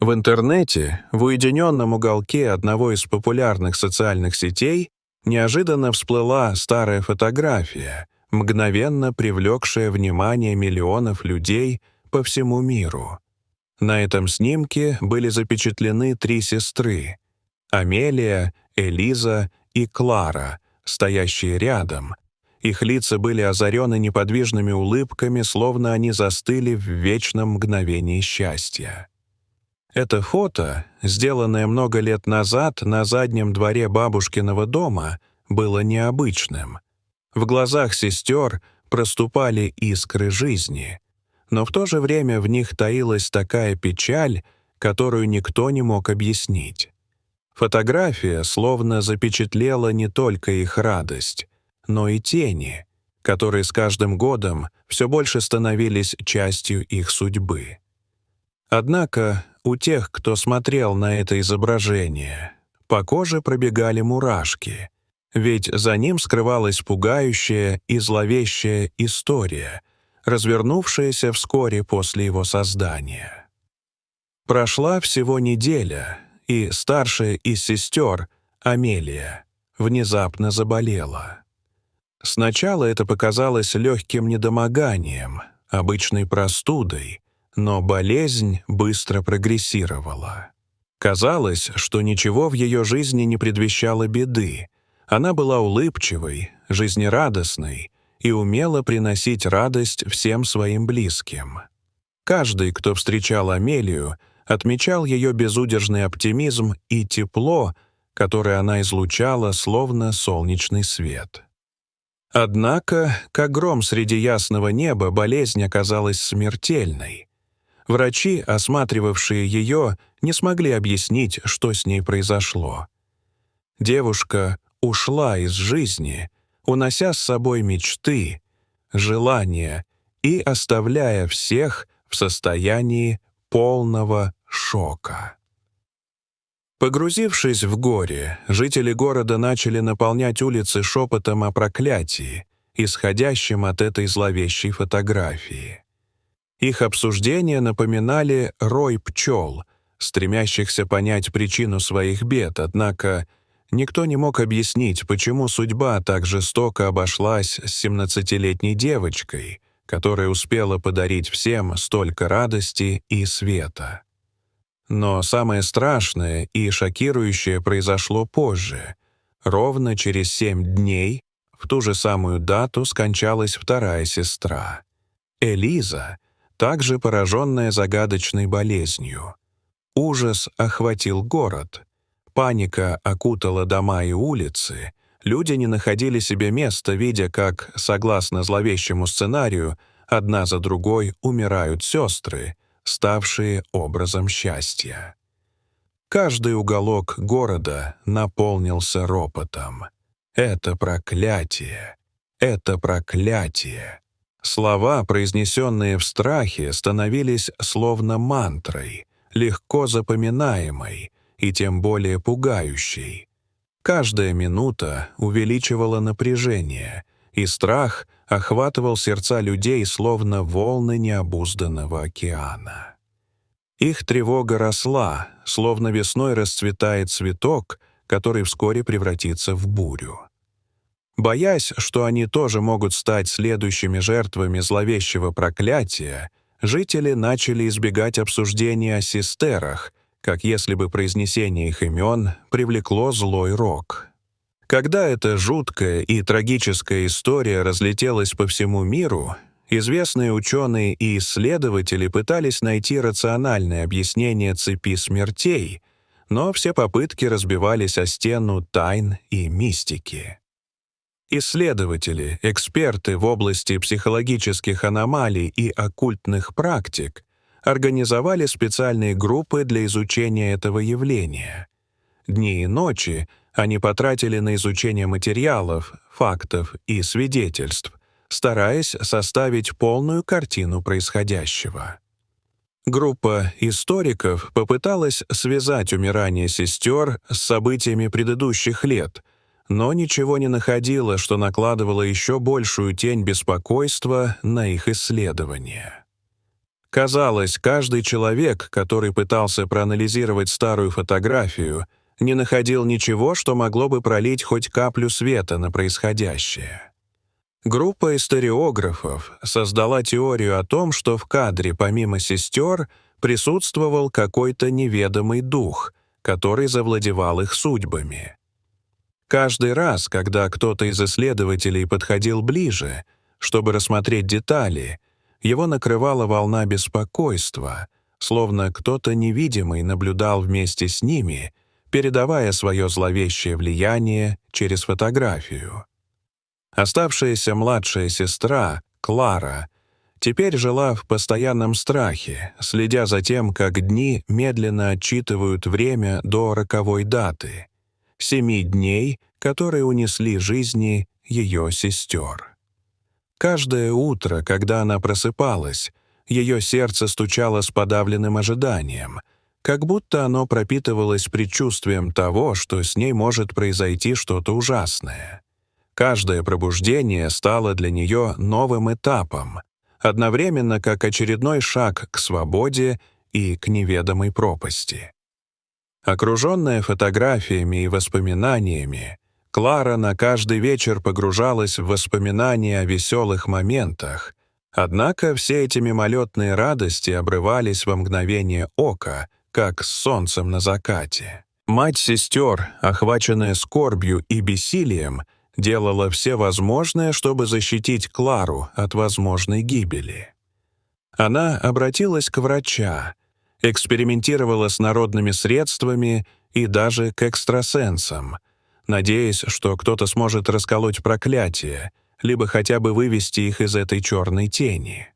В интернете, в уединенном уголке одного из популярных социальных сетей, неожиданно всплыла старая фотография, мгновенно привлекшая внимание миллионов людей по всему миру. На этом снимке были запечатлены три сестры — Амелия, Элиза и Клара, стоящие рядом. Их лица были озарены неподвижными улыбками, словно они застыли в вечном мгновении счастья. Это фото, сделанное много лет назад на заднем дворе бабушкиного дома, было необычным. В глазах сестер проступали искры жизни, но в то же время в них таилась такая печаль, которую никто не мог объяснить. Фотография словно запечатлела не только их радость, но и тени, которые с каждым годом все больше становились частью их судьбы. Однако у тех, кто смотрел на это изображение, по коже пробегали мурашки, ведь за ним скрывалась пугающая и зловещая история, развернувшаяся вскоре после его создания. Прошла всего неделя, и старшая из сестер, Амелия, внезапно заболела. Сначала это показалось легким недомоганием, обычной простудой, но болезнь быстро прогрессировала. Казалось, что ничего в ее жизни не предвещало беды. Она была улыбчивой, жизнерадостной и умела приносить радость всем своим близким. Каждый, кто встречал Амелию, отмечал ее безудержный оптимизм и тепло, которое она излучала, словно солнечный свет. Однако, как гром среди ясного неба, болезнь оказалась смертельной. Врачи, осматривавшие ее, не смогли объяснить, что с ней произошло. Девушка ушла из жизни, унося с собой мечты, желания и оставляя всех в состоянии полного шока. Погрузившись в горе, жители города начали наполнять улицы шепотом о проклятии, исходящем от этой зловещей фотографии. Их обсуждения напоминали рой пчел, стремящихся понять причину своих бед, однако никто не мог объяснить, почему судьба так жестоко обошлась с 17-летней девочкой, которая успела подарить всем столько радости и света. Но самое страшное и шокирующее произошло позже. Ровно через 7 дней, в ту же самую дату, скончалась вторая сестра. Элиза, также пораженная загадочной болезнью. Ужас охватил город. Паника окутала дома и улицы. Люди не находили себе места, видя, как, согласно зловещему сценарию, одна за другой умирают сестры, ставшие образом счастья. Каждый уголок города наполнился ропотом. «Это проклятие! Это проклятие!» Слова, произнесенные в страхе, становились словно мантрой, легко запоминаемой и тем более пугающей. Каждая минута увеличивала напряжение, и страх охватывал сердца людей, словно волны необузданного океана. Их тревога росла, словно весной расцветает цветок, который вскоре превратится в бурю. Боясь, что они тоже могут стать следующими жертвами зловещего проклятия, жители начали избегать обсуждения о сестерах, как если бы произнесение их имен привлекло злой рок. Когда эта жуткая и трагическая история разлетелась по всему миру, известные ученые и исследователи пытались найти рациональное объяснение цепи смертей, но все попытки разбивались о стену тайн и мистики. Исследователи, эксперты в области психологических аномалий и оккультных практик организовали специальные группы для изучения этого явления. Дни и ночи они потратили на изучение материалов, фактов и свидетельств, стараясь составить полную картину происходящего. Группа историков попыталась связать умирание сестер с событиями предыдущих лет, но ничего не находила, что накладывало еще большую тень беспокойства на их исследования. Казалось, каждый человек, который пытался проанализировать старую фотографию, не находил ничего, что могло бы пролить хоть каплю света на происходящее. Группа историографов создала теорию о том, что в кадре помимо сестер присутствовал какой-то неведомый дух, который завладевал их судьбами. Каждый раз, когда кто-то из исследователей подходил ближе, чтобы рассмотреть детали, его накрывала волна беспокойства, словно кто-то невидимый наблюдал вместе с ними, передавая свое зловещее влияние через фотографию. Оставшаяся младшая сестра, Клара, теперь жила в постоянном страхе, следя за тем, как дни медленно отсчитывают время до роковой даты — 7 дней, которые унесли жизни ее сестер. Каждое утро, когда она просыпалась, ее сердце стучало с подавленным ожиданием, как будто оно пропитывалось предчувствием того, что с ней может произойти что-то ужасное. Каждое пробуждение стало для нее новым этапом, одновременно как очередной шаг к свободе и к неведомой пропасти. Окруженная фотографиями и воспоминаниями, Клара на каждый вечер погружалась в воспоминания о веселых моментах, однако все эти мимолетные радости обрывались во мгновение ока, как с солнцем на закате. Мать сестер, охваченная скорбью и бессилием, делала все возможное, чтобы защитить Клару от возможной гибели. Она обратилась к врачу, экспериментировала с народными средствами и даже к экстрасенсам, надеясь, что кто-то сможет расколоть проклятие, либо хотя бы вывести их из этой черной тени.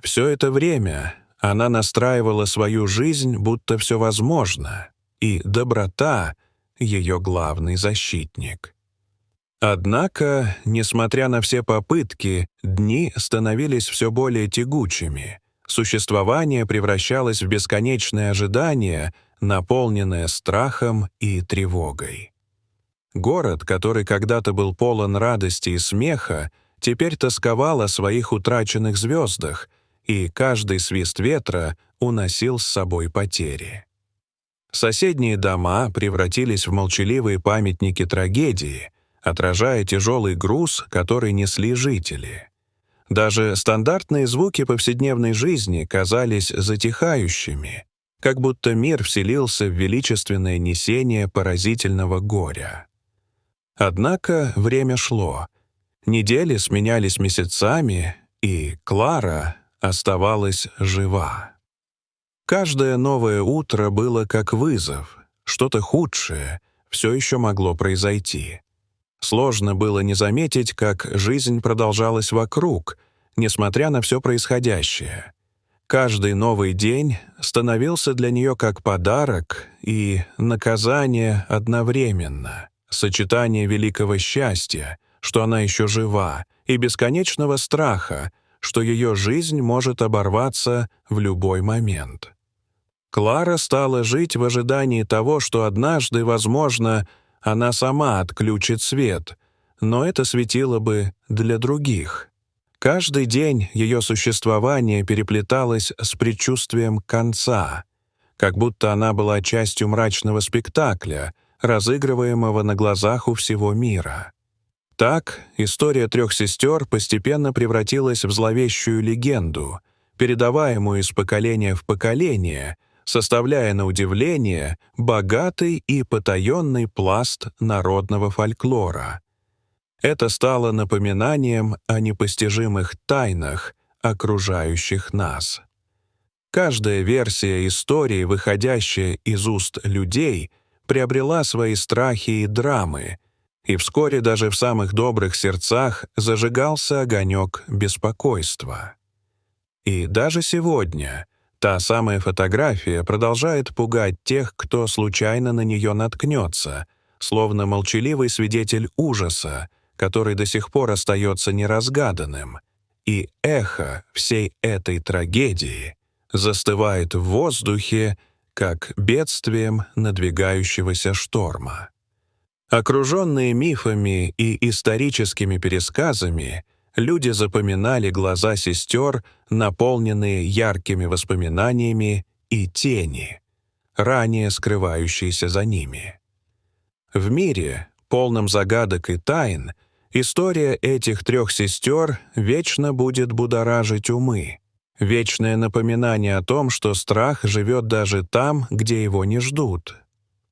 Все это время она настраивала свою жизнь, будто все возможно, и доброта — ее главный защитник. Однако, несмотря на все попытки, дни становились все более тягучими. Существование превращалось в бесконечное ожидание, наполненное страхом и тревогой. Город, который когда-то был полон радости и смеха, теперь тосковал о своих утраченных звездах, и каждый свист ветра уносил с собой потери. Соседние дома превратились в молчаливые памятники трагедии, отражая тяжелый груз, который несли жители. Даже стандартные звуки повседневной жизни казались затихающими, как будто мир вселился в величественное несение поразительного горя. Однако время шло. Недели сменялись месяцами, и Клара оставалась жива. Каждое новое утро было как вызов. Что-то худшее все еще могло произойти. Сложно было не заметить, как жизнь продолжалась вокруг, несмотря на все происходящее. Каждый новый день становился для нее как подарок и наказание одновременно. Сочетание великого счастья, что она еще жива, и бесконечного страха, что ее жизнь может оборваться в любой момент. Клара стала жить в ожидании того, что однажды, возможно, она сама отключит свет, но это светило бы для других. Каждый день ее существование переплеталось с предчувствием конца, как будто она была частью мрачного спектакля, разыгрываемого на глазах у всего мира. Так, история 3 сестер постепенно превратилась в зловещую легенду, передаваемую из поколения в поколение, составляя на удивление богатый и потаенный пласт народного фольклора. Это стало напоминанием о непостижимых тайнах, окружающих нас. Каждая версия истории, выходящая из уст людей, приобрела свои страхи и драмы, и вскоре даже в самых добрых сердцах зажигался огонек беспокойства. И даже сегодня та самая фотография продолжает пугать тех, кто случайно на нее наткнется, словно молчаливый свидетель ужаса, который до сих пор остается неразгаданным, и эхо всей этой трагедии застывает в воздухе, как бедствием надвигающегося шторма. Окруженные мифами и историческими пересказами, люди запоминали глаза сестер, наполненные яркими воспоминаниями, и тени, ранее скрывающиеся за ними. В мире, полном загадок и тайн, история этих трех сестер вечно будет будоражить умы. Вечное напоминание о том, что страх живет даже там, где его не ждут.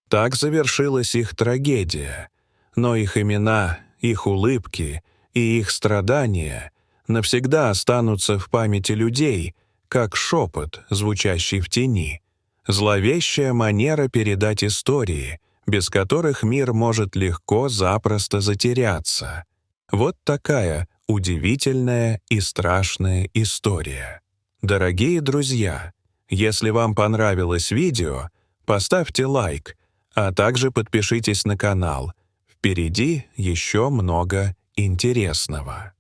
Так завершилась их трагедия, но их имена, их улыбки и их страдания навсегда останутся в памяти людей, как шепот, звучащий в тени, зловещая манера передать истории, без которых мир может легко-запросто затеряться. Вот такая удивительная и страшная история. Дорогие друзья, если вам понравилось видео, поставьте лайк, а также подпишитесь на канал. Впереди еще много интересного.